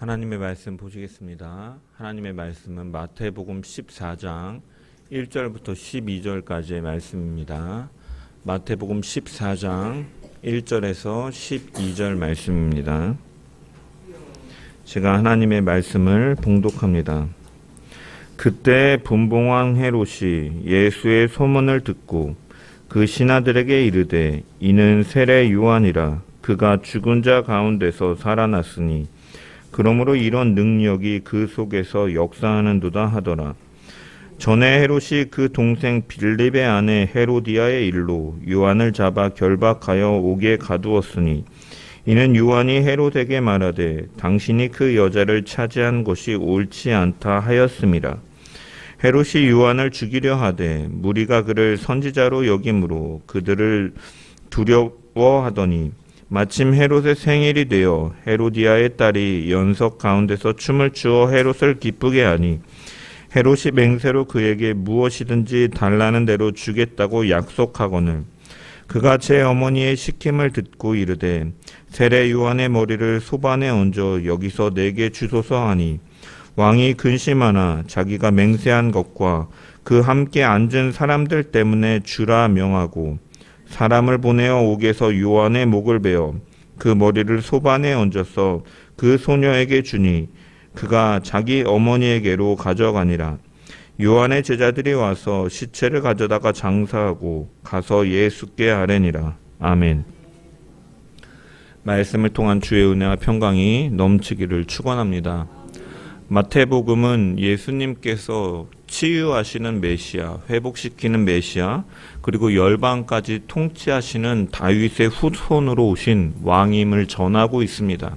하나님의 말씀 보시겠습니다. 하나님의 말씀은 마태복음 14장 1절부터 12절까지의 말씀입니다. 마태복음 14장 1절에서 12절 말씀입니다. 제가 하나님의 말씀을 봉독합니다. 그때 분봉왕 헤롯이 예수의 소문을 듣고 그 신하들에게 이르되 이는 세례 요한이라 그가 죽은 자 가운데서 살아났으니 그러므로 이런 능력이 그 속에서 역사하는도다 하더라. 전에 헤롯이 그 동생 빌립의 아내 헤로디아의 일로 요한을 잡아 결박하여 옥에 가두었으니 이는 요한이 헤롯에게 말하되 당신이 그 여자를 차지한 것이 옳지 않다 하였음이라. 헤롯이 요한을 죽이려 하되 무리가 그를 선지자로 여김으로 그들을 두려워하더니 마침 헤롯의 생일이 되어 헤로디아의 딸이 연석 가운데서 춤을 추어 헤롯을 기쁘게 하니 헤롯이 맹세로 그에게 무엇이든지 달라는 대로 주겠다고 약속하거늘 그가 제 어머니의 시킴을 듣고 이르되 세례 요한의 머리를 소반에 얹어 여기서 내게 주소서 하니 왕이 근심하나 자기가 맹세한 것과 그 함께 앉은 사람들 때문에 주라 명하고 사람을 보내어 옥에서 요한의 목을 베어 그 머리를 소반에 얹어서 그 소녀에게 주니 그가 자기 어머니에게로 가져가니라. 요한의 제자들이 와서 시체를 가져다가 장사하고 가서 예수께 아뢰니라. 아멘. 말씀을 통한 주의 은혜와 평강이 넘치기를 축원합니다. 마태복음은 예수님께서 치유하시는 메시아, 회복시키는 메시아, 그리고 열방까지 통치하시는 다윗의 후손으로 오신 왕임을 전하고 있습니다.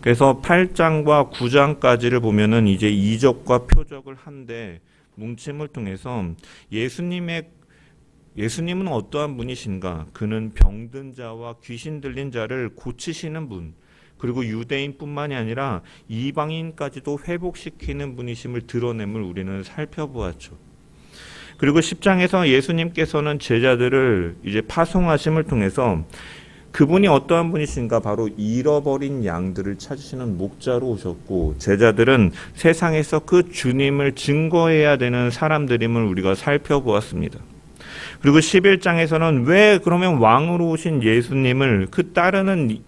그래서 8장과 9장까지를 보면은 이제 이적과 표적을 한데 뭉침을 통해서 예수님은 어떠한 분이신가? 그는 병든 자와 귀신 들린 자를 고치시는 분, 그리고 유대인뿐만이 아니라 이방인까지도 회복시키는 분이심을 드러냄을 우리는 살펴보았죠. 그리고 10장에서 예수님께서는 제자들을 이제 파송하심을 통해서 그분이 어떠한 분이신가 바로 잃어버린 양들을 찾으시는 목자로 오셨고 제자들은 세상에서 그 주님을 증거해야 되는 사람들임을 우리가 살펴보았습니다. 그리고 11장에서는 왜 그러면 왕으로 오신 예수님을 따르는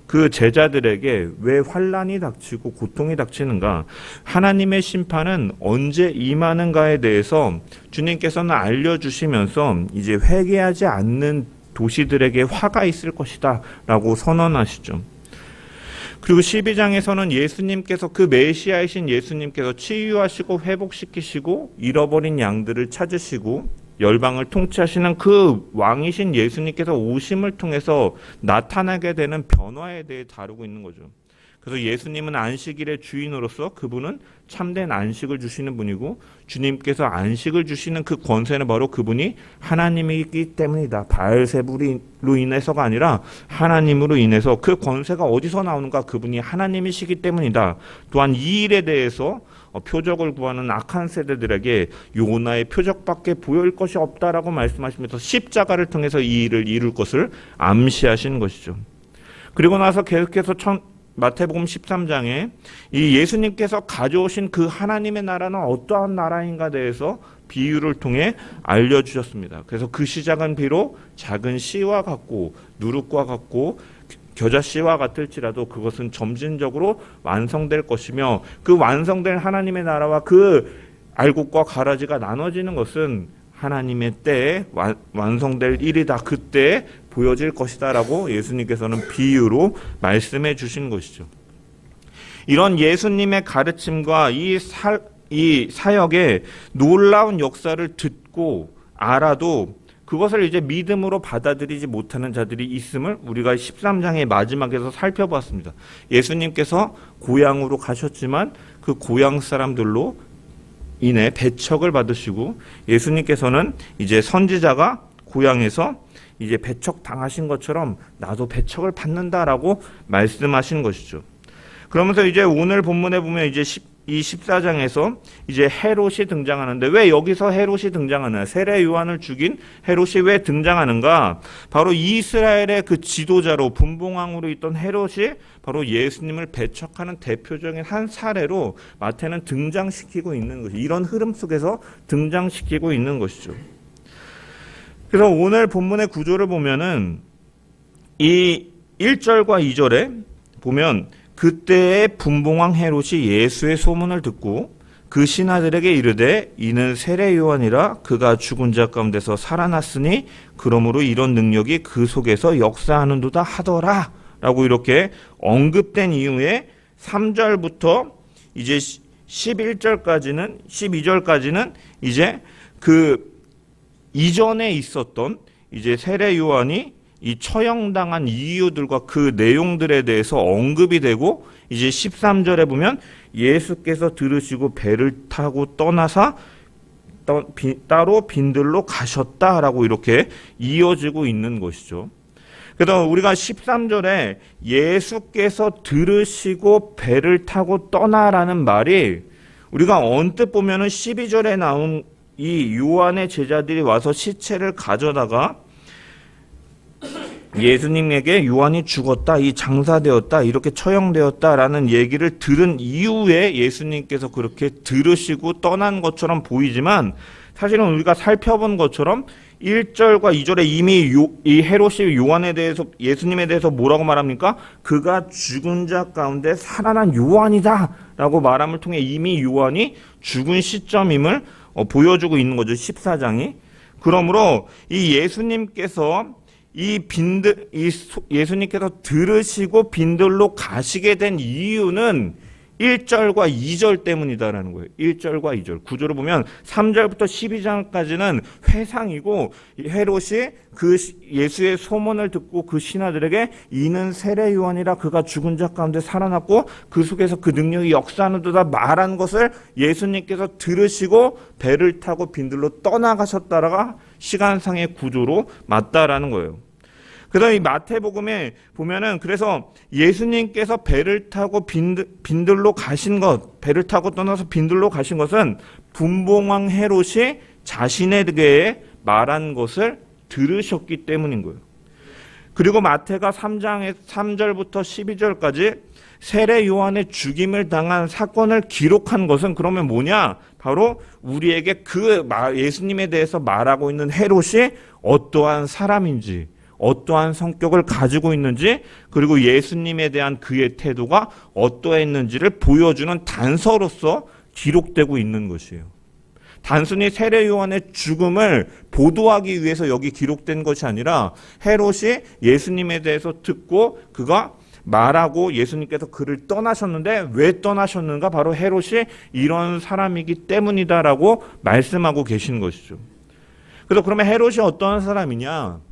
그 제자들에게 왜 환난이 닥치고 고통이 닥치는가, 하나님의 심판은 언제 임하는가에 대해서 주님께서는 알려주시면서 이제 회개하지 않는 도시들에게 화가 있을 것이다 라고 선언하시죠. 그리고 12장에서는 예수님께서 그 메시아이신 예수님께서 치유하시고 회복시키시고 잃어버린 양들을 찾으시고 열방을 통치하시는 그 왕이신 예수님께서 오심을 통해서 나타나게 되는 변화에 대해 다루고 있는 거죠. 그래서 예수님은 안식일의 주인으로서 그분은 참된 안식을 주시는 분이고 주님께서 안식을 주시는 그 권세는 바로 그분이 하나님이기 때문이다. 바알세불로 인해서가 아니라 하나님으로 인해서 그 권세가 어디서 나오는가? 그분이 하나님이시기 때문이다. 또한 이 일에 대해서 표적을 구하는 악한 세대들에게 요나의 표적밖에 보일 것이 없다라고 말씀하시면서 십자가를 통해서 이 일을 이룰 것을 암시하신 것이죠. 그리고 나서 계속해서 마태복음 13장에 이 예수님께서 가져오신 그 하나님의 나라는 어떠한 나라인가 대해서 비유를 통해 알려주셨습니다. 그래서 그 시작은 비록 작은 씨와 같고 누룩과 같고 겨자씨와 같을지라도 그것은 점진적으로 완성될 것이며 그 완성된 하나님의 나라와 그 알곡과 가라지가 나눠지는 것은 하나님의 때에 완성될 일이다. 그때 보여질 것이다 라고 예수님께서는 비유로 말씀해 주신 것이죠. 이런 예수님의 가르침과 이 사역의 놀라운 역사를 듣고 알아도 그것을 이제 믿음으로 받아들이지 못하는 자들이 있음을 우리가 13장의 마지막에서 살펴봤습니다. 예수님께서 고향으로 가셨지만 그 고향 사람들로 인해 배척을 받으시고 예수님께서는 이제 선지자가 고향에서 이제 배척 당하신 것처럼 나도 배척을 받는다라고 말씀하신 것이죠. 그러면서 이제 오늘 본문에 보면 이제 이 14장에서 이제 헤롯이 등장하는데 왜 여기서 헤롯이 등장하나? 세례 요한을 죽인 헤롯이 왜 등장하는가? 바로 이스라엘의 그 지도자로 분봉왕으로 있던 헤롯이 바로 예수님을 배척하는 대표적인 한 사례로 마태는 등장시키고 있는 것이 이런 흐름 속에서 등장시키고 있는 것이죠. 그래서 오늘 본문의 구조를 보면은 이 1절과 2절에 보면 그때의 분봉왕 헤롯이 예수의 소문을 듣고 그 신하들에게 이르되 이는 세례 요한이라 그가 죽은 자 가운데서 살아났으니 그러므로 이런 능력이 그 속에서 역사하는도다 하더라 라고 이렇게 언급된 이후에 3절부터 이제 12절까지는 이제 그 이전에 있었던 이제 세례 요한이 이 처형당한 이유들과 그 내용들에 대해서 언급이 되고 이제 13절에 보면 예수께서 들으시고 배를 타고 떠나사 따로 빈들로 가셨다라고 이렇게 이어지고 있는 것이죠. 그래서 우리가 13절에 예수께서 들으시고 배를 타고 떠나라는 말이 우리가 언뜻 보면은 12절에 나온 이 요한의 제자들이 와서 시체를 가져다가 예수님에게 요한이 죽었다, 이 장사되었다, 이렇게 처형되었다라는 얘기를 들은 이후에 예수님께서 그렇게 들으시고 떠난 것처럼 보이지만 사실은 우리가 살펴본 것처럼 1절과 2절에 이미 이 헤롯이 요한에 대해서 예수님에 대해서 뭐라고 말합니까? 그가 죽은 자 가운데 살아난 요한이다 라고 말함을 통해 이미 요한이 죽은 시점임을 보여주고 있는 거죠. 14장이. 그러므로 이 예수님께서 예수님께서 들으시고 빈들로 가시게 된 이유는 1절과 2절 때문이다라는 거예요. 1절과 2절. 구조를 보면 3절부터 12장까지는 회상이고 헤롯이 그 예수의 소문을 듣고 그 신하들에게 이는 세례 요한이라 그가 죽은 자 가운데 살아났고 그 속에서 그 능력이 역사하는도다 말한 것을 예수님께서 들으시고 배를 타고 빈들로 떠나가셨다라가 시간상의 구조로 맞다라는 거예요. 그래서 이 마태복음에 보면은 그래서 예수님께서 배를 타고 빈들로 가신 것, 배를 타고 떠나서 빈들로 가신 것은 분봉왕 헤롯이 자신에게 말한 것을 들으셨기 때문인 거예요. 그리고 마태가 3장의 3절부터 12절까지 세례 요한의 죽임을 당한 사건을 기록한 것은 그러면 뭐냐? 바로 우리에게 그 예수님에 대해서 말하고 있는 헤롯이 어떠한 사람인지, 어떠한 성격을 가지고 있는지, 그리고 예수님에 대한 그의 태도가 어떠했는지를 보여주는 단서로서 기록되고 있는 것이에요. 단순히 세례 요한의 죽음을 보도하기 위해서 여기 기록된 것이 아니라 헤롯이 예수님에 대해서 듣고 그가 말하고 예수님께서 그를 떠나셨는데 왜 떠나셨는가? 바로 헤롯이 이런 사람이기 때문이다라고 말씀하고 계신 것이죠. 그래서 그러면 헤롯이 어떠한 사람이냐?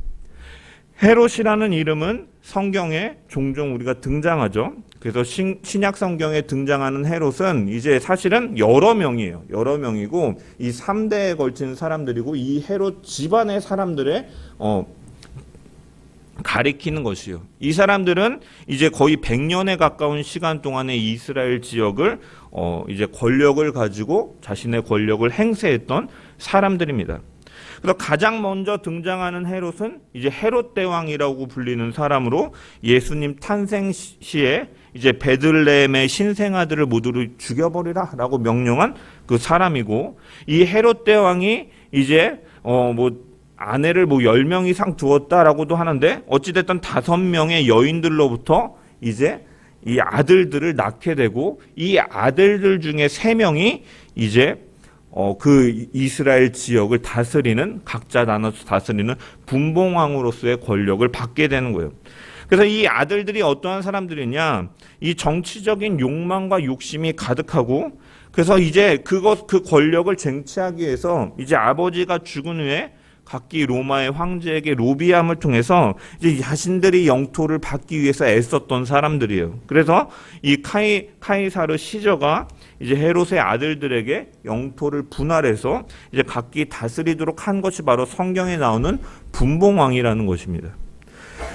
헤롯이라는 이름은 성경에 종종 우리가 등장하죠. 그래서 신약 성경에 등장하는 헤롯은 이제 사실은 여러 명이에요. 여러 명이고 이 3대에 걸친 사람들이고 이 헤롯 집안의 사람들의 가리키는 것이요. 이 사람들은 이제 거의 100년에 가까운 시간 동안에 이스라엘 지역을 이제 권력을 가지고 자신의 권력을 행사했던 사람들입니다. 그래서 가장 먼저 등장하는 헤롯은 이제 헤롯 대왕이라고 불리는 사람으로 예수님 탄생 시에 이제 베들레헴의 신생아들을 모두를 죽여버리라라고 명령한 그 사람이고, 이 헤롯 대왕이 이제 아내를 10명 이상 두었다라고도 하는데 어찌됐든 5명의 여인들로부터 이제 이 아들들을 낳게 되고, 이 아들들 중에 3명이 이제 그 이스라엘 지역을 다스리는, 각자 나눠서 다스리는 분봉왕으로서의 권력을 받게 되는 거예요. 그래서 이 아들들이 어떠한 사람들이냐, 이 정치적인 욕망과 욕심이 가득하고, 그래서 이제 그 권력을 쟁취하기 위해서 이제 아버지가 죽은 후에 각기 로마의 황제에게 로비함을 통해서 이제 자신들이 영토를 받기 위해서 애썼던 사람들이에요. 그래서 이 카이사르 시저가 이제 헤롯의 아들들에게 영토를 분할해서 이제 각기 다스리도록 한 것이 바로 성경에 나오는 분봉왕이라는 것입니다.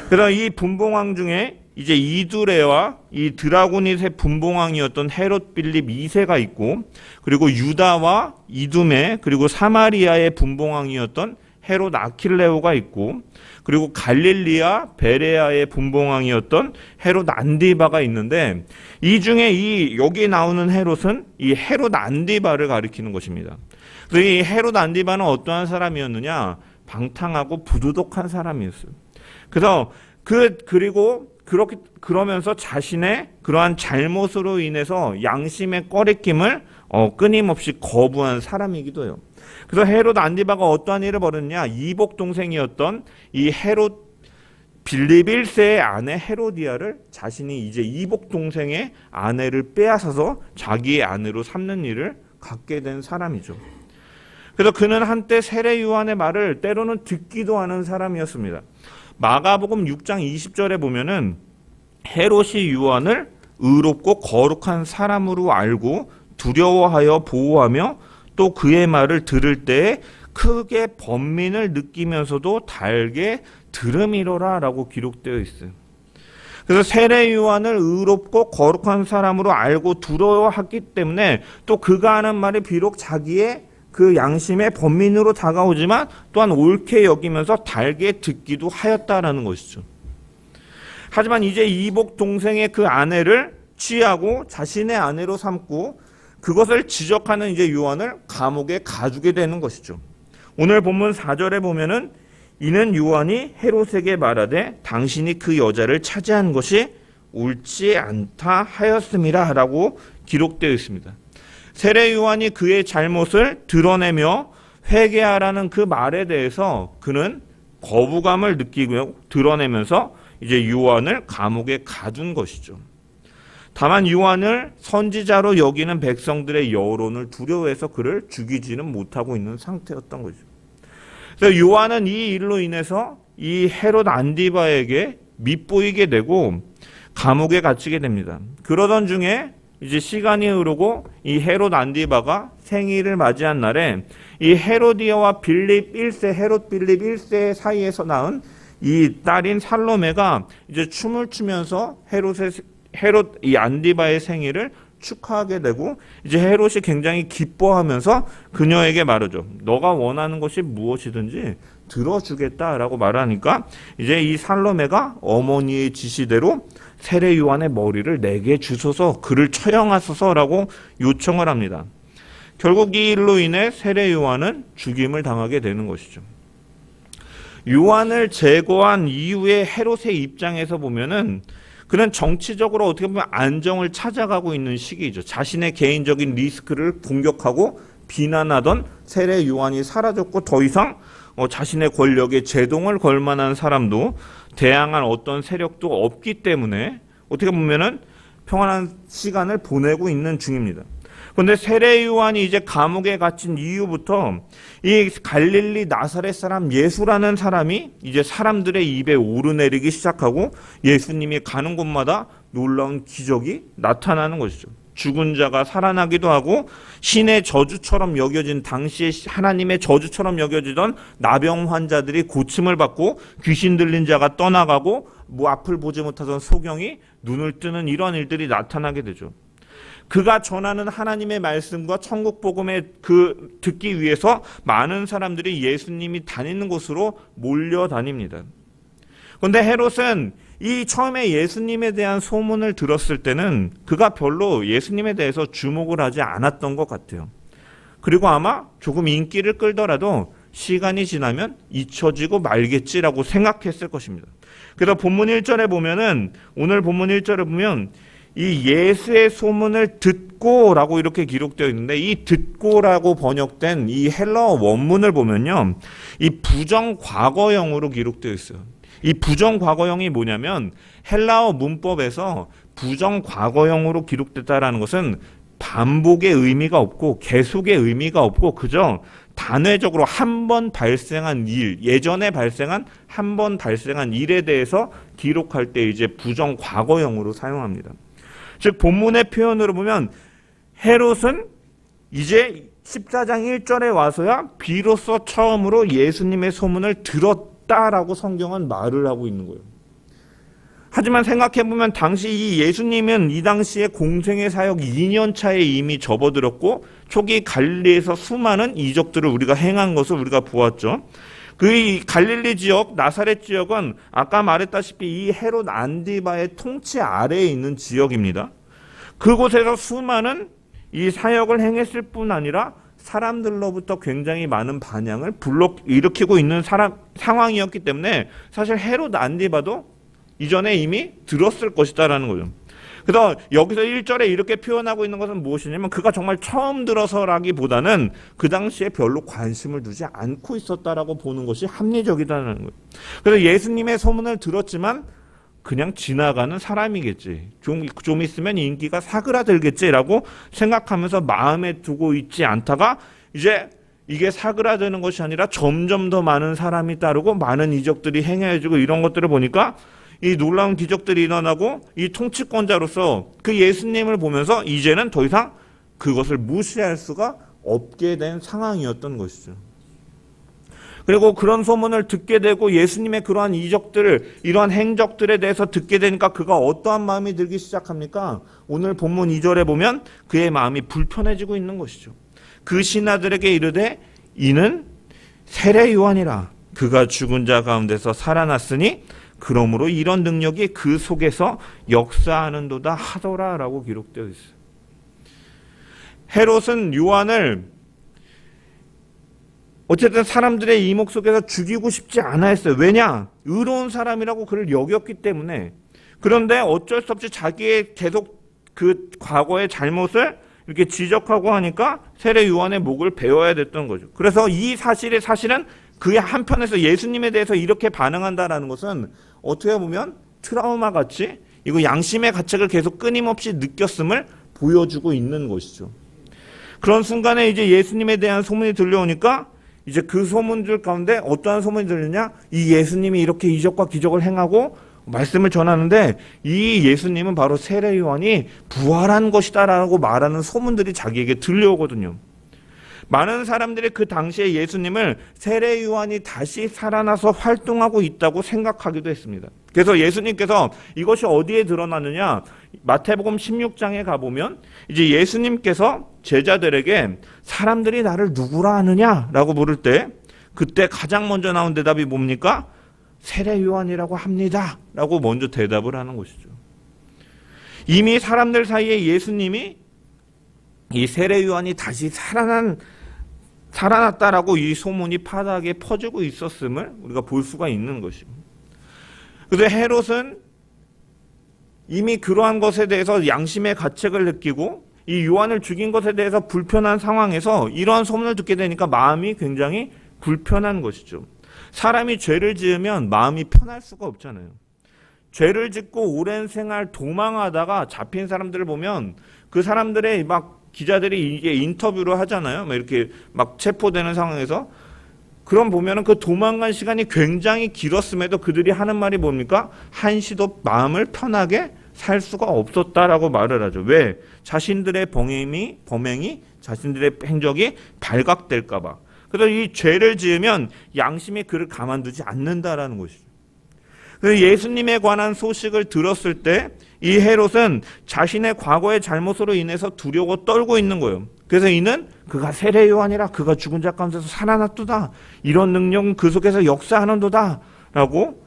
그래서 이 분봉왕 중에 이제 이두레와 이 드라고닛의 분봉왕이었던 헤롯 빌립 2세가 있고, 그리고 유다와 이두메 그리고 사마리아의 분봉왕이었던 헤롯 아킬레오가 있고, 그리고 갈릴리아 베레아의 분봉왕이었던 헤롯 안디바가 있는데, 이 중에 이 여기 나오는 헤롯은 이 헤롯 안디바를 가리키는 것입니다. 그래서 이 헤롯 안디바는 어떠한 사람이었느냐? 방탕하고 부도덕한 사람이었어요. 그래서 그러면서 자신의 그러한 잘못으로 인해서 양심의 꺼리낌을 끊임없이 거부한 사람이기도 해요. 그래서 헤롯 안디바가 어떠한 일을 벌였냐? 이복 동생이었던 이 헤롯 빌립 1세의 아내 헤로디아를 자신이 이제 이복 동생의 아내를 빼앗아서 자기의 아내로 삼는 일을 갖게 된 사람이죠. 그래서 그는 한때 세례 요한의 말을 때로는 듣기도 하는 사람이었습니다. 마가복음 6장 20절에 보면은 헤롯이 요한을 의롭고 거룩한 사람으로 알고 두려워하여 보호하며 또 그의 말을 들을 때에 크게 번민을 느끼면서도 달게 들음이로라 라고 기록되어 있어요. 그래서 세례 요한을 의롭고 거룩한 사람으로 알고 두려워하기 때문에 또 그가 하는 말이 비록 자기의 그 양심의 번민으로 다가오지만 또한 옳게 여기면서 달게 듣기도 하였다라는 것이죠. 하지만 이제 이복 동생의 그 아내를 취하고 자신의 아내로 삼고 그것을 지적하는 이제 요한을 감옥에 가두게 되는 것이죠. 오늘 본문 4절에 보면은 이는 요한이 헤롯에게 말하되 당신이 그 여자를 차지한 것이 옳지 않다 하였음이라 라고 기록되어 있습니다. 세례 요한이 그의 잘못을 드러내며 회개하라는 그 말에 대해서 그는 거부감을 느끼고 드러내면서 이제 요한을 감옥에 가둔 것이죠. 다만 요한을 선지자로 여기는 백성들의 여론을 두려워해서 그를 죽이지는 못하고 있는 상태였던 거죠. 그래서 요한은 이 일로 인해서 이 헤롯 안디바에게 밉보이게 되고 감옥에 갇히게 됩니다. 그러던 중에 이제 시간이 흐르고 이 헤롯 안디바가 생일을 맞이한 날에 이 헤로디아와 빌립 1세, 헤롯 빌립 1세 사이에서 낳은 이 딸인 살로메가 이제 춤을 추면서 헤롯 이 안디바의 생일을 축하하게 되고 이제 헤롯이 굉장히 기뻐하면서 그녀에게 말하죠. 너가 원하는 것이 무엇이든지 들어주겠다라고 말하니까 이제 이 살로메가 어머니의 지시대로 세례 요한의 머리를 내게 주소서 그를 처형하소서라고 요청을 합니다. 결국 이 일로 인해 세례 요한은 죽임을 당하게 되는 것이죠. 요한을 제거한 이후의 헤롯의 입장에서 보면은 그는 정치적으로 어떻게 보면 안정을 찾아가고 있는 시기이죠. 자신의 개인적인 리스크를 공격하고 비난하던 세례 요한이 사라졌고 더 이상 자신의 권력에 제동을 걸 만한 사람도 대항할 어떤 세력도 없기 때문에 어떻게 보면은 평안한 시간을 보내고 있는 중입니다. 그런데 세례 요한이 이제 감옥에 갇힌 이후부터 이 갈릴리 나사렛 사람 예수라는 사람이 이제 사람들의 입에 오르내리기 시작하고 예수님이 가는 곳마다 놀라운 기적이 나타나는 것이죠. 죽은 자가 살아나기도 하고 신의 저주처럼 여겨진 당시에 하나님의 저주처럼 여겨지던 나병 환자들이 고침을 받고 귀신 들린 자가 떠나가고 앞을 보지 못하던 소경이 눈을 뜨는 이런 일들이 나타나게 되죠. 그가 전하는 하나님의 말씀과 천국 복음을 듣기 위해서 많은 사람들이 예수님이 다니는 곳으로 몰려다닙니다. 그런데 헤롯은 이 처음에 예수님에 대한 소문을 들었을 때는 그가 별로 예수님에 대해서 주목을 하지 않았던 것 같아요. 그리고 아마 조금 인기를 끌더라도 시간이 지나면 잊혀지고 말겠지라고 생각했을 것입니다. 그래서 본문 1절에 보면은 오늘 본문 1절에 보면 이 예수의 소문을 듣고라고 이렇게 기록되어 있는데 이 듣고라고 번역된 이 헬라어 원문을 보면요. 이 부정 과거형으로 기록되어 있어요. 이 부정 과거형이 뭐냐면 헬라어 문법에서 부정 과거형으로 기록됐다라는 것은 반복의 의미가 없고 계속의 의미가 없고 그저 단회적으로 한 번 발생한 일, 예전에 발생한 한 번 발생한 일에 대해서 기록할 때 이제 부정 과거형으로 사용합니다. 즉 본문의 표현으로 보면 헤롯은 이제 14장 1절에 와서야 비로소 처음으로 예수님의 소문을 들었다라고 성경은 말을 하고 있는 거예요. 하지만 생각해보면 당시 이 예수님은 이 당시에 공생의 사역 2년 차에 이미 접어들었고 초기 갈릴리에서 수많은 이적들을 우리가 행한 것을 우리가 보았죠. 그 갈릴리 지역, 나사렛 지역은 아까 말했다시피 이 헤롯 안디바의 통치 아래에 있는 지역입니다. 그곳에서 수많은 이 사역을 행했을 뿐 아니라 사람들로부터 굉장히 많은 반향을 불러일으키고 있는 상황이었기 때문에 사실 헤롯 안디바도 이전에 이미 들었을 것이다라는 거죠. 그래서 여기서 1절에 이렇게 표현하고 있는 것은 무엇이냐면 그가 정말 처음 들어서라기보다는 그 당시에 별로 관심을 두지 않고 있었다라고 보는 것이 합리적이다는 거예요. 그래서 예수님의 소문을 들었지만 그냥 지나가는 사람이겠지. 좀 있으면 인기가 사그라들겠지라고 생각하면서 마음에 두고 있지 않다가 이제 이게 사그라드는 것이 아니라 점점 더 많은 사람이 따르고 많은 이적들이 행해지고 이런 것들을 보니까 이 놀라운 기적들이 일어나고 이 통치권자로서 그 예수님을 보면서 이제는 더 이상 그것을 무시할 수가 없게 된 상황이었던 것이죠. 그리고 그런 소문을 듣게 되고 예수님의 그러한 이적들, 이러한 행적들에 대해서 듣게 되니까 그가 어떠한 마음이 들기 시작합니까? 오늘 본문 2절에 보면 그의 마음이 불편해지고 있는 것이죠. 그 신하들에게 이르되 이는 세례 요한이라. 그가 죽은 자 가운데서 살아났으니 그러므로 이런 능력이 그 속에서 역사하는도다 하더라라고 기록되어 있어요. 헤롯은 요한을 어쨌든 사람들의 이목 속에서 죽이고 싶지 않아 했어요. 왜냐? 의로운 사람이라고 그를 여겼기 때문에. 그런데 어쩔 수 없이 자기의 계속 그 과거의 잘못을 이렇게 지적하고 하니까 세례 요한의 목을 베어야 됐던 거죠. 그래서 이 사실은 그의 한편에서 예수님에 대해서 이렇게 반응한다라는 것은 어떻게 보면 트라우마 같이 이거 양심의 가책을 계속 끊임없이 느꼈음을 보여주고 있는 것이죠. 그런 순간에 이제 예수님에 대한 소문이 들려오니까 이제 그 소문들 가운데 어떠한 소문이 들리냐? 이 예수님이 이렇게 이적과 기적을 행하고 말씀을 전하는데 이 예수님은 바로 세례 요한이 부활한 것이다라고 말하는 소문들이 자기에게 들려오거든요. 많은 사람들이 그 당시에 예수님을 세례 요한이 다시 살아나서 활동하고 있다고 생각하기도 했습니다. 그래서 예수님께서 이것이 어디에 드러나느냐? 마태복음 16장에 가보면 이제 예수님께서 제자들에게 사람들이 나를 누구라 하느냐라고 물을 때 그때 가장 먼저 나온 대답이 뭡니까? 세례 요한이라고 합니다 라고 먼저 대답을 하는 것이죠. 이미 사람들 사이에 예수님이 이 세례 요한이 다시 살아났다라고 이 소문이 파다하게 퍼지고 있었음을 우리가 볼 수가 있는 것입니다. 그런데 헤롯은 이미 그러한 것에 대해서 양심의 가책을 느끼고 이 요한을 죽인 것에 대해서 불편한 상황에서 이러한 소문을 듣게 되니까 마음이 굉장히 불편한 것이죠. 사람이 죄를 지으면 마음이 편할 수가 없잖아요. 죄를 짓고 오랜 생활 도망하다가 잡힌 사람들을 보면 그 사람들의 막 기자들이 이게 인터뷰를 하잖아요. 막 이렇게 막 체포되는 상황에서 그럼 보면은 그 도망간 시간이 굉장히 길었음에도 그들이 하는 말이 뭡니까? 한시도 마음을 편하게 살 수가 없었다라고 말을 하죠. 왜? 자신들의 범행이 자신들의 행적이 발각될까 봐. 그래서 이 죄를 지으면 양심이 그를 가만두지 않는다라는 것이죠. 그래서 예수님에 관한 소식을 들었을 때 이 헤롯은 자신의 과거의 잘못으로 인해서 두려워 떨고 있는 거예요. 그래서 이는 그가 세례 요한이라 그가 죽은 자 가운데서 살아났도다. 이런 능력은 그 속에서 역사하는도다 라고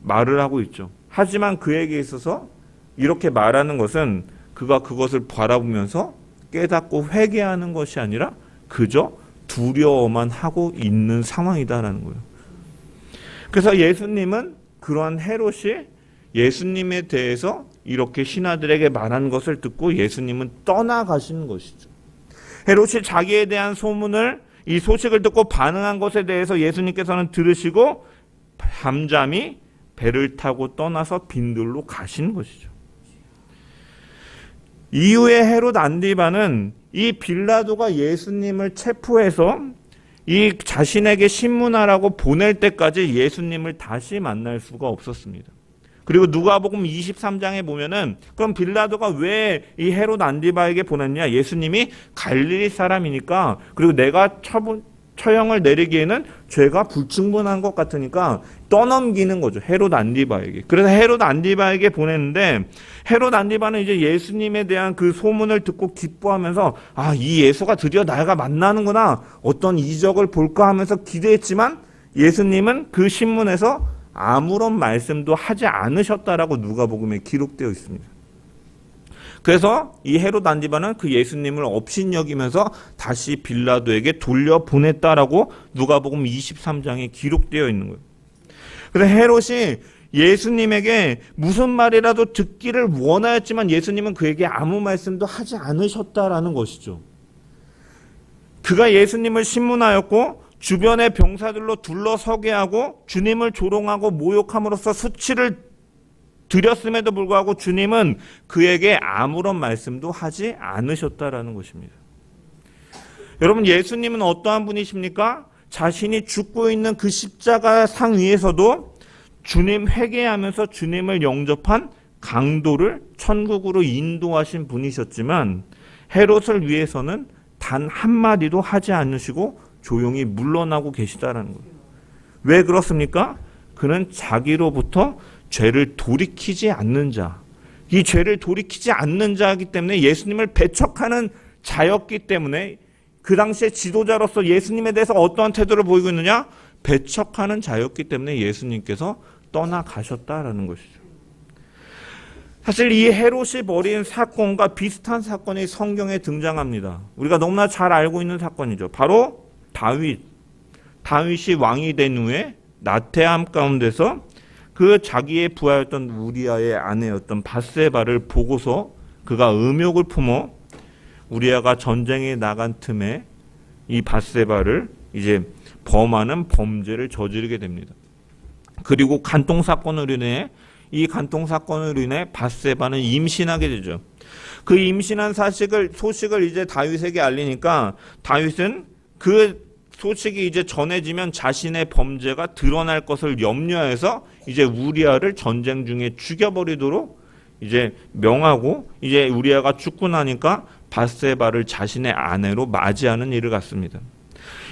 말을 하고 있죠. 하지만 그에게 있어서 이렇게 말하는 것은 그가 그것을 바라보면서 깨닫고 회개하는 것이 아니라 그저 두려워만 하고 있는 상황이다라는 거예요. 그래서 예수님은 그러한 헤롯이 예수님에 대해서 이렇게 신하들에게 말한 것을 듣고 예수님은 떠나가신 것이죠. 헤롯이 자기에 대한 이 소식을 듣고 반응한 것에 대해서 예수님께서는 들으시고 잠잠히 배를 타고 떠나서 빈들로 가신 것이죠. 이후에 헤롯 안디바는 이 빌라도가 예수님을 체포해서 이 자신에게 신문하라고 보낼 때까지 예수님을 다시 만날 수가 없었습니다. 그리고 누가복음 23장에 보면은 그럼 빌라도가 왜 이 헤롯 안디바에게 보냈냐? 예수님이 갈릴리 사람이니까 그리고 내가 처형을 내리기에는 죄가 불충분한 것 같으니까 떠넘기는 거죠. 헤롯 안디바에게. 그래서 헤롯 안디바에게 보냈는데 헤롯 안디바는 이제 예수님에 대한 그 소문을 듣고 기뻐하면서 이 예수가 드디어 내가 만나는구나. 어떤 이적을 볼까 하면서 기대했지만 예수님은 그 신문에서 아무런 말씀도 하지 않으셨다라고 누가복음에 기록되어 있습니다. 그래서 이 헤롯 안디바는 그 예수님을 업신여기면서 다시 빌라도에게 돌려보냈다라고 누가복음 23장에 기록되어 있는 거예요. 그래서 헤롯이 예수님에게 무슨 말이라도 듣기를 원하였지만 예수님은 그에게 아무 말씀도 하지 않으셨다라는 것이죠. 그가 예수님을 신문하였고 주변의 병사들로 둘러서게 하고 주님을 조롱하고 모욕함으로써 수치를 드렸음에도 불구하고 주님은 그에게 아무런 말씀도 하지 않으셨다라는 것입니다. 여러분, 예수님은 어떠한 분이십니까? 자신이 죽고 있는 그 십자가 상 위에서도 주님 회개하면서 주님을 영접한 강도를 천국으로 인도하신 분이셨지만 헤롯을 위해서는 단 한마디도 하지 않으시고 조용히 물러나고 계시다라는 거예요. 왜 그렇습니까? 그는 자기로부터 죄를 돌이키지 않는 자, 이 죄를 돌이키지 않는 자이기 때문에 예수님을 배척하는 자였기 때문에 그 당시에 지도자로서 예수님에 대해서 어떠한 태도를 보이고 있느냐? 배척하는 자였기 때문에 예수님께서 떠나가셨다라는 것이죠. 사실 이 헤롯이 벌인 사건과 비슷한 사건이 성경에 등장합니다. 우리가 너무나 잘 알고 있는 사건이죠. 바로 다윗이 왕이 된 후에 나태함 가운데서 그 자기의 부하였던 우리아의 아내였던 밧세바를 보고서 그가 음욕을 품어 우리아가 전쟁에 나간 틈에 이 밧세바를 이제 범하는 범죄를 저지르게 됩니다. 그리고 간통 사건으로 인해 밧세바는 임신하게 되죠. 그 임신한 소식을 이제 다윗에게 알리니까 다윗은 그 소식이 이제 전해지면 자신의 범죄가 드러날 것을 염려해서 이제 우리아를 전쟁 중에 죽여버리도록 이제 명하고 이제 우리아가 죽고 나니까 밧세바를 자신의 아내로 맞이하는 일을 갖습니다.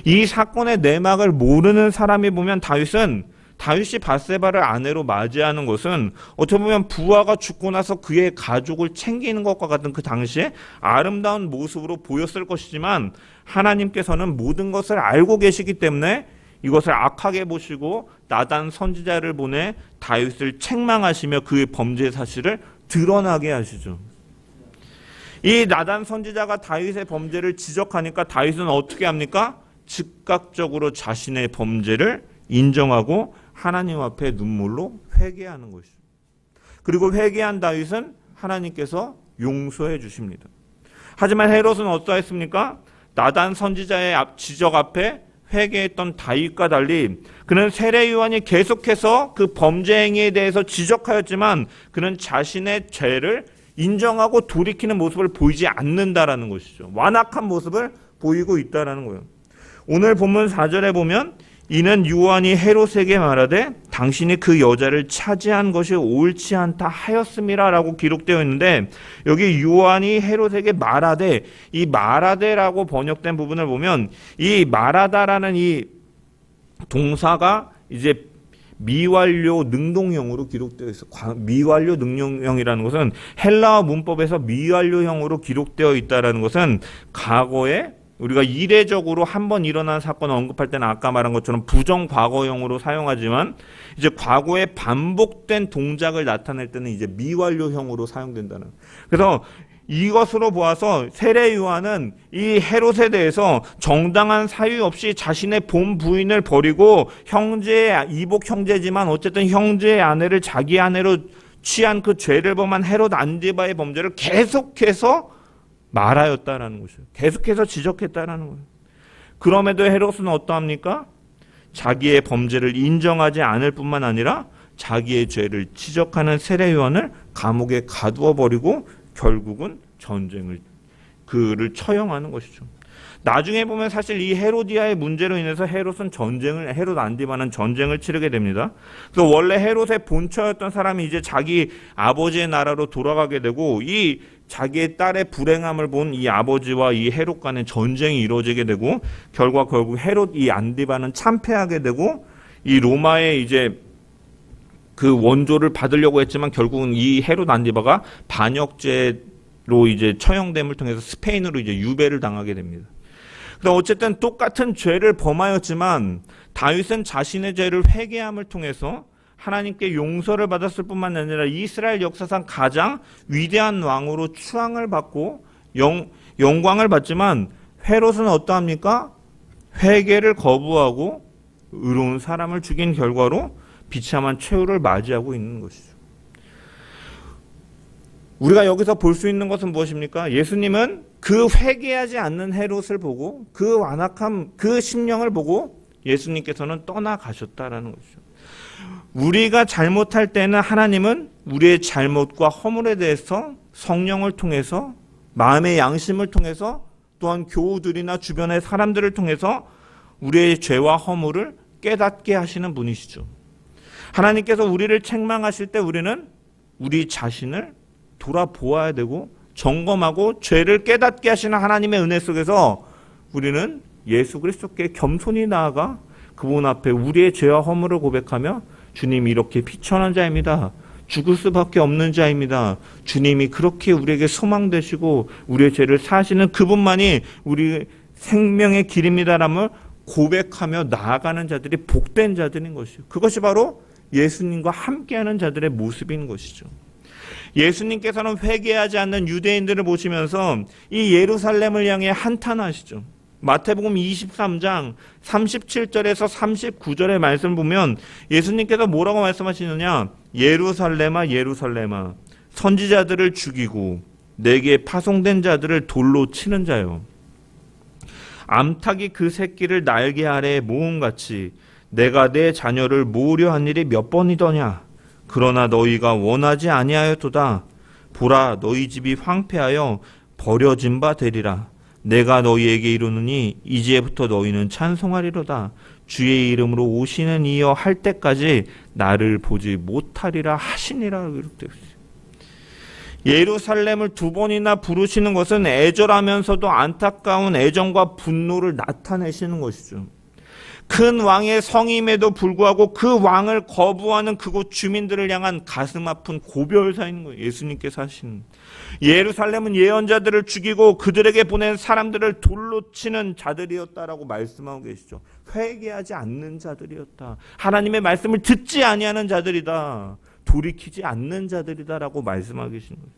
이 사건의 내막을 모르는 사람이 보면 다윗이 밧세바를 아내로 맞이하는 것은 어떻게 보면 부하가 죽고 나서 그의 가족을 챙기는 것과 같은 그 당시에 아름다운 모습으로 보였을 것이지만 하나님께서는 모든 것을 알고 계시기 때문에 이것을 악하게 보시고 나단 선지자를 보내 다윗을 책망하시며 그의 범죄 사실을 드러나게 하시죠. 이 나단 선지자가 다윗의 범죄를 지적하니까 다윗은 어떻게 합니까? 즉각적으로 자신의 범죄를 인정하고 하나님 앞에 눈물로 회개하는 것이죠. 그리고 회개한 다윗은 하나님께서 용서해 주십니다. 하지만 헤롯은 어떠했습니까? 나단 선지자의 지적 앞에 회개했던 다윗과 달리 그는 세례 요한이 계속해서 그 범죄 행위에 대해서 지적하였지만 그는 자신의 죄를 인정하고 돌이키는 모습을 보이지 않는다라는 것이죠. 완악한 모습을 보이고 있다라는 거예요. 오늘 본문 4절에 보면 이는 요한이 헤롯에게 말하되 당신이 그 여자를 차지한 것이 옳지 않다 하였음이라라고 기록되어 있는데 여기 요한이 헤롯에게 말하되 이 말하되라고 번역된 부분을 보면 이 말하다라는 이 동사가 이제 미완료 능동형으로 기록되어 있어. 미완료 능동형이라는 것은 헬라어 문법에서 미완료형으로 기록되어 있다라는 것은 과거에 우리가 이례적으로 한번 일어난 사건을 언급할 때는 아까 말한 것처럼 부정과거형으로 사용하지만 이제 과거에 반복된 동작을 나타낼 때는 이제 미완료형으로 사용된다는. 그래서 이것으로 보아서 세례 요한은 이 헤롯에 대해서 정당한 사유 없이 자신의 본 부인을 버리고 이복 형제지만 어쨌든 형제의 아내를 자기 아내로 취한 그 죄를 범한 헤롯 안디바의 범죄를 계속해서 말하였다라는 것이죠. 계속해서 지적했다라는 거예요. 그럼에도 헤롯은 어떠합니까? 자기의 범죄를 인정하지 않을 뿐만 아니라 자기의 죄를 지적하는 세례 요한을 감옥에 가두어 버리고 결국은 그를 처형하는 것이죠. 나중에 보면 사실 이 헤로디아의 문제로 인해서 헤롯 안디바는 전쟁을 치르게 됩니다. 그래서 원래 헤롯의 본처였던 사람이 이제 자기 아버지의 나라로 돌아가게 되고, 이 자기의 딸의 불행함을 본 이 아버지와 이 헤롯 간의 전쟁이 이루어지게 되고, 결국 헤롯 이 안디바는 참패하게 되고, 이 로마의 이제 그 원조를 받으려고 했지만 결국은 이 헤롯 안디바가 반역죄로 이제 처형됨을 통해서 스페인으로 이제 유배를 당하게 됩니다. 그러니까 어쨌든 똑같은 죄를 범하였지만 다윗은 자신의 죄를 회개함을 통해서 하나님께 용서를 받았을 뿐만 아니라 이스라엘 역사상 가장 위대한 왕으로 추앙을 받고 영광을 받지만, 헤롯은 어떠합니까? 회개를 거부하고 의로운 사람을 죽인 결과로 비참한 최후를 맞이하고 있는 것이죠. 우리가 여기서 볼 수 있는 것은 무엇입니까? 예수님은 그 회개하지 않는 헤롯을 보고, 그 완악함, 그 심령을 보고 예수님께서는 떠나가셨다라는 것이죠. 우리가 잘못할 때는 하나님은 우리의 잘못과 허물에 대해서 성령을 통해서, 마음의 양심을 통해서, 또한 교우들이나 주변의 사람들을 통해서 우리의 죄와 허물을 깨닫게 하시는 분이시죠. 하나님께서 우리를 책망하실 때 우리는 우리 자신을 돌아보아야 되고 점검하고 죄를 깨닫게 하시는 하나님의 은혜 속에서 우리는 예수 그리스도께 겸손히 나아가 그분 앞에 우리의 죄와 허물을 고백하며, 주님 이렇게 비천한 자입니다. 죽을 수밖에 없는 자입니다. 주님이 그렇게 우리에게 소망 되시고 우리의 죄를 사하시는 그분만이 우리 생명의 길입니다라며 고백하며 나아가는 자들이 복된 자들인 것이죠. 그것이 바로 예수님과 함께하는 자들의 모습인 것이죠. 예수님께서는 회개하지 않는 유대인들을 보시면서 이 예루살렘을 향해 한탄하시죠. 마태복음 23장 37절에서 39절의 말씀을 보면 예수님께서 뭐라고 말씀하시느냐? 예루살렘아 예루살렘아, 선지자들을 죽이고 내게 파송된 자들을 돌로 치는 자요, 암탉이 그 새끼를 날개 아래에 모음같이 내가 내 자녀를 모으려 한 일이 몇 번이더냐? 그러나 너희가 원하지 아니하였도다. 보라, 너희 집이 황폐하여 버려진 바 되리라. 내가 너희에게 이르노니 이제부터 너희는 찬송하리로다. 주의 이름으로 오시는 이여 할 때까지 나를 보지 못하리라 하시니라. 이렇게 예루살렘을 두 번이나 부르시는 것은 애절하면서도 안타까운 애정과 분노를 나타내시는 것이죠. 큰 왕의 성임에도 불구하고 그 왕을 거부하는 그곳 주민들을 향한 가슴 아픈 고별사인 거예요. 예수님께서 하신. 예루살렘은 예언자들을 죽이고 그들에게 보낸 사람들을 돌로 치는 자들이었다라고 말씀하고 계시죠. 회개하지 않는 자들이었다. 하나님의 말씀을 듣지 아니하는 자들이다. 돌이키지 않는 자들이다라고 말씀하고 계시는 거예요.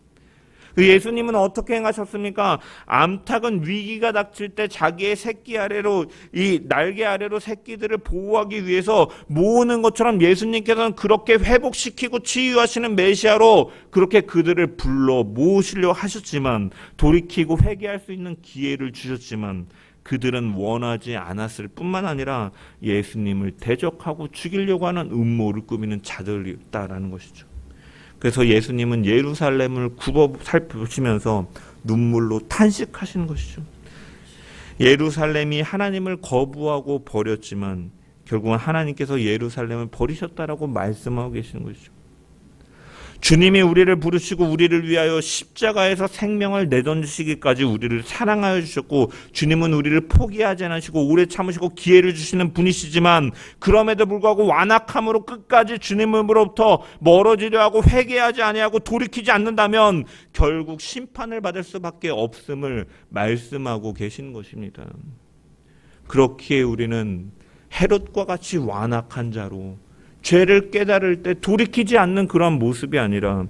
예수님은 어떻게 행하셨습니까? 암탉은 위기가 닥칠 때 자기의 새끼 아래로, 이 날개 아래로 새끼들을 보호하기 위해서 모으는 것처럼 예수님께서는 그렇게 회복시키고 치유하시는 메시아로 그렇게 그들을 불러 모으시려 하셨지만, 돌이키고 회개할 수 있는 기회를 주셨지만 그들은 원하지 않았을 뿐만 아니라 예수님을 대적하고 죽이려고 하는 음모를 꾸미는 자들이었다라는 것이죠. 그래서 예수님은 예루살렘을 굽어 살피시면서 눈물로 탄식하시는 것이죠. 예루살렘이 하나님을 거부하고 버렸지만 결국은 하나님께서 예루살렘을 버리셨다라고 말씀하고 계시는 것이죠. 주님이 우리를 부르시고 우리를 위하여 십자가에서 생명을 내던지시기까지 우리를 사랑하여 주셨고, 주님은 우리를 포기하지 않으시고 오래 참으시고 기회를 주시는 분이시지만, 그럼에도 불구하고 완악함으로 끝까지 주님으로부터 멀어지려 하고 회개하지 아니하고 돌이키지 않는다면 결국 심판을 받을 수밖에 없음을 말씀하고 계신 것입니다. 그렇기에 우리는 헤롯과 같이 완악한 자로 죄를 깨달을 때 돌이키지 않는 그런 모습이 아니라,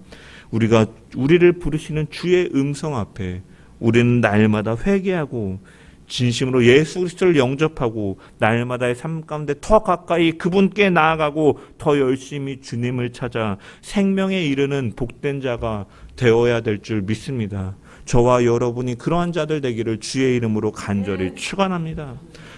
우리를 부르시는 주의 음성 앞에 우리는 날마다 회개하고 진심으로 예수 그리스도를 영접하고 날마다의 삶 가운데 더 가까이 그분께 나아가고 더 열심히 주님을 찾아 생명에 이르는 복된 자가 되어야 될 줄 믿습니다. 저와 여러분이 그러한 자들 되기를 주의 이름으로 간절히 축원합니다.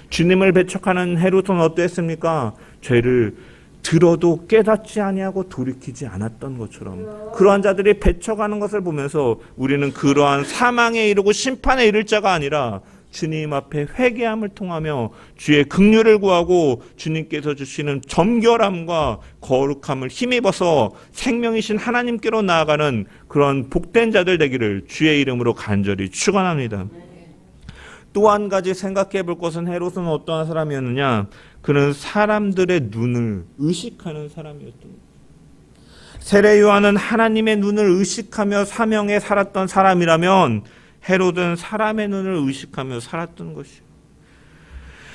주님을 배척하는 헤롯은 어땠습니까? 죄를 들어도 깨닫지 아니하고 돌이키지 않았던 것처럼 그러한 자들이 배척하는 것을 보면서 우리는 그러한 사망에 이르고 심판에 이를 자가 아니라 주님 앞에 회개함을 통하며 주의 긍휼을 구하고 주님께서 주시는 정결함과 거룩함을 힘입어서 생명이신 하나님께로 나아가는 그런 복된 자들 되기를 주의 이름으로 간절히 축원합니다. 또 한 가지 생각해 볼 것은 헤롯은 어떠한 사람이었느냐? 그는 사람들의 눈을 의식하는 사람이었던 거예요. 세례 요한은 하나님의 눈을 의식하며 사명에 살았던 사람이라면 헤롯은 사람의 눈을 의식하며 살았던 것이요.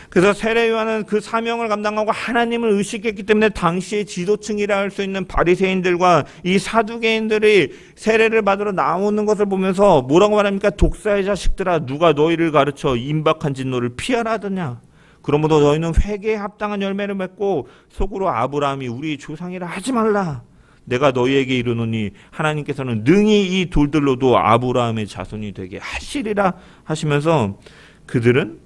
그래서 세례 요한은 그 사명을 감당하고 하나님을 의식했기 때문에 당시의 지도층이라 할 수 있는 바리새인들과 이 사두개인들이 세례를 받으러 나오는 것을 보면서 뭐라고 말합니까? 독사의 자식들아, 누가 너희를 가르쳐 임박한 진노를 피하라 하더냐? 그러므로 너희는 회개에 합당한 열매를 맺고 속으로 아브라함이 우리 조상이라 하지 말라. 내가 너희에게 이르노니 하나님께서는 능히 이 돌들로도 아브라함의 자손이 되게 하시리라 하시면서 그들은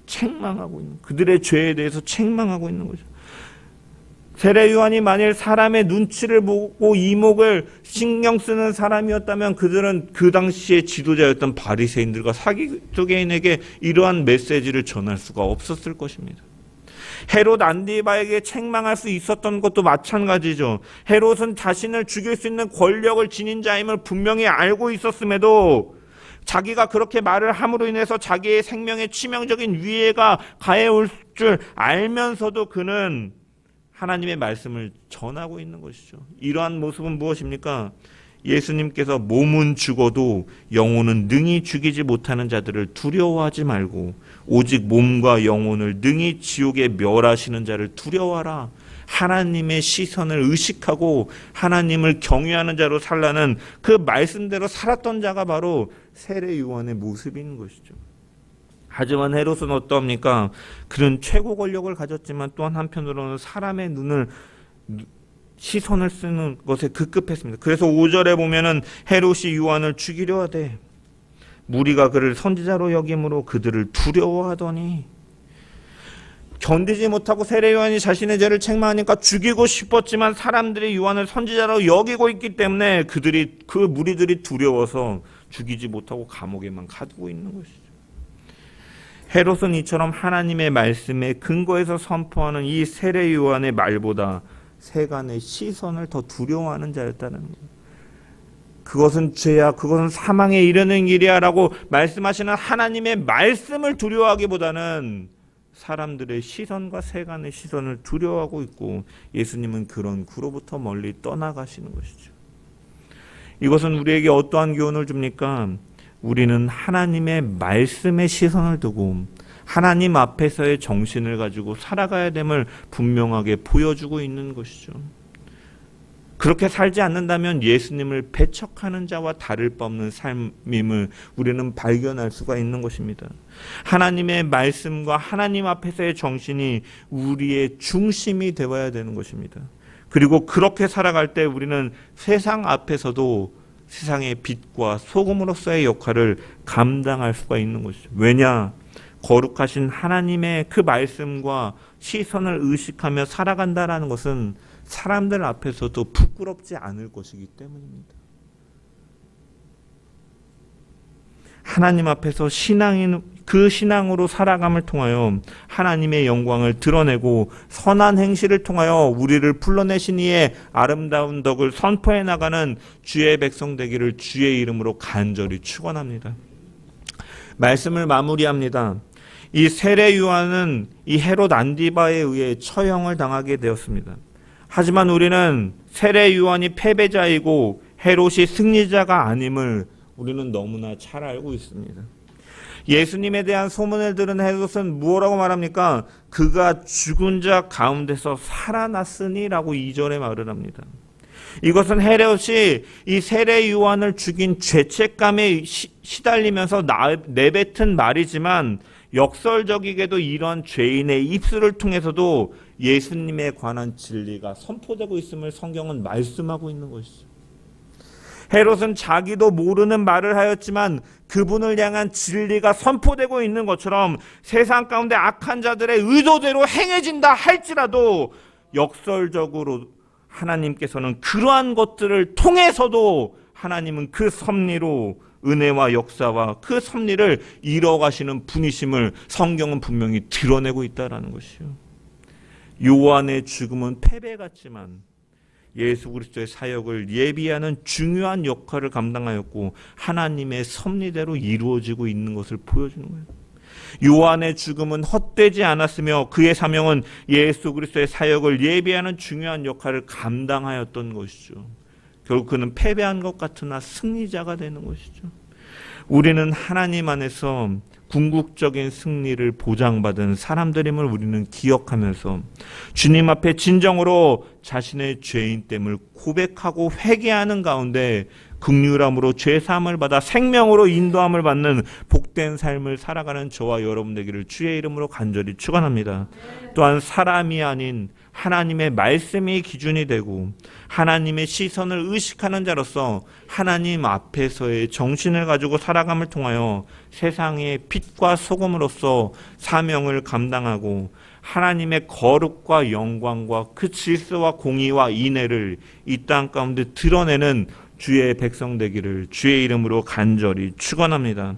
책망하고 있는, 그들의 죄에 대해서 책망하고 있는 거죠. 세례 요한이 만일 사람의 눈치를 보고 이목을 신경 쓰는 사람이었다면 그들은 그 당시의 지도자였던 바리새인들과 사두개인에게 이러한 메시지를 전할 수가 없었을 것입니다. 헤롯 안디바에게 책망할 수 있었던 것도 마찬가지죠. 헤롯은 자신을 죽일 수 있는 권력을 지닌 자임을 분명히 알고 있었음에도 자기가 그렇게 말을 함으로 인해서 자기의 생명에 치명적인 위해가 가해올 줄 알면서도 그는 하나님의 말씀을 전하고 있는 것이죠. 이러한 모습은 무엇입니까? 예수님께서 몸은 죽어도 영혼은 능히 죽이지 못하는 자들을 두려워하지 말고 오직 몸과 영혼을 능히 지옥에 멸하시는 자를 두려워하라. 하나님의 시선을 의식하고 하나님을 경외하는 자로 살라는 그 말씀대로 살았던 자가 바로 세례 요한의 모습인 것이죠. 하지만 헤롯은 어떠합니까? 그는 최고 권력을 가졌지만 또한 한편으로는 사람의 눈을 시선을 쓰는 것에 급급했습니다. 그래서 5절에 보면은 헤롯이 요한을 죽이려 하되 무리가 그를 선지자로 여김으로 그들을 두려워하더니, 견디지 못하고 세례 요한이 자신의 죄를 책망하니까 죽이고 싶었지만 사람들이 요한을 선지자로 여기고 있기 때문에 그 무리들이 두려워서 죽이지 못하고 감옥에만 가두고 있는 것이죠. 헤롯은 이처럼 하나님의 말씀에 근거해서 선포하는 이 세례 요한의 말보다 세간의 시선을 더 두려워하는 자였다는 거예요. 그것은 죄야, 그것은 사망에 이르는 길이야 라고 말씀하시는 하나님의 말씀을 두려워하기보다는 사람들의 시선과 세간의 시선을 두려워하고 있고, 예수님은 그런 구로부터 멀리 떠나가시는 것이죠. 이것은 우리에게 어떠한 교훈을 줍니까? 우리는 하나님의 말씀에 시선을 두고 하나님 앞에서의 정신을 가지고 살아가야 됨을 분명하게 보여주고 있는 것이죠. 그렇게 살지 않는다면 예수님을 배척하는 자와 다를 바 없는 삶임을 우리는 발견할 수가 있는 것입니다. 하나님의 말씀과 하나님 앞에서의 정신이 우리의 중심이 되어야 되는 것입니다. 그리고 그렇게 살아갈 때 우리는 세상 앞에서도 세상의 빛과 소금으로서의 역할을 감당할 수가 있는 것이죠. 왜냐? 거룩하신 하나님의 그 말씀과 시선을 의식하며 살아간다라는 것은 사람들 앞에서도 부끄럽지 않을 것이기 때문입니다. 하나님 앞에서 그 신앙으로 살아감을 통하여 하나님의 영광을 드러내고 선한 행실을 통하여 우리를 불러내신 이의 아름다운 덕을 선포해 나가는 주의 백성 되기를 주의 이름으로 간절히 축원합니다. 말씀을 마무리합니다. 이 세례 요한은 이 헤롯 안디바에 의해 처형을 당하게 되었습니다. 하지만 우리는 세례 요한이 패배자이고 헤롯이 승리자가 아님을 우리는 너무나 잘 알고 있습니다. 예수님에 대한 소문을 들은 헤롯은 무엇라고 말합니까? 그가 죽은 자 가운데서 살아났으니라고 2절에 말을 합니다. 이것은 헤롯이 이 세례 요한을 죽인 죄책감에 시달리면서 내뱉은 말이지만 역설적이게도 이런 죄인의 입술을 통해서도 예수님에 관한 진리가 선포되고 있음을 성경은 말씀하고 있는 것이죠. 헤롯은 자기도 모르는 말을 하였지만 그분을 향한 진리가 선포되고 있는 것처럼 세상 가운데 악한 자들의 의도대로 행해진다 할지라도 역설적으로 하나님께서는 그러한 것들을 통해서도 하나님은 그 섭리로 은혜와 역사와 그 섭리를 이뤄가시는 분이심을 성경은 분명히 드러내고 있다라는 것이요. 요한의 죽음은 패배 같지만 예수 그리스도의 사역을 예비하는 중요한 역할을 감당하였고 하나님의 섭리대로 이루어지고 있는 것을 보여주는 거예요. 요한의 죽음은 헛되지 않았으며 그의 사명은 예수 그리스도의 사역을 예비하는 중요한 역할을 감당하였던 것이죠. 결국 그는 패배한 것 같으나 승리자가 되는 것이죠. 우리는 하나님 안에서 궁극적인 승리를 보장받은 사람들임을 우리는 기억하면서 주님 앞에 진정으로 자신의 죄인됨을 고백하고 회개하는 가운데 긍휼함으로 죄사함을 받아 생명으로 인도함을 받는 복된 삶을 살아가는 저와 여러분 되기를 주의 이름으로 간절히 축원합니다. 또한 사람이 아닌 하나님의 말씀이 기준이 되고 하나님의 시선을 의식하는 자로서 하나님 앞에서의 정신을 가지고 살아감을 통하여 세상의 빛과 소금으로서 사명을 감당하고 하나님의 거룩과 영광과 그 질서와 공의와 인애를 이 땅 가운데 드러내는 주의 백성 되기를 주의 이름으로 간절히 축원합니다.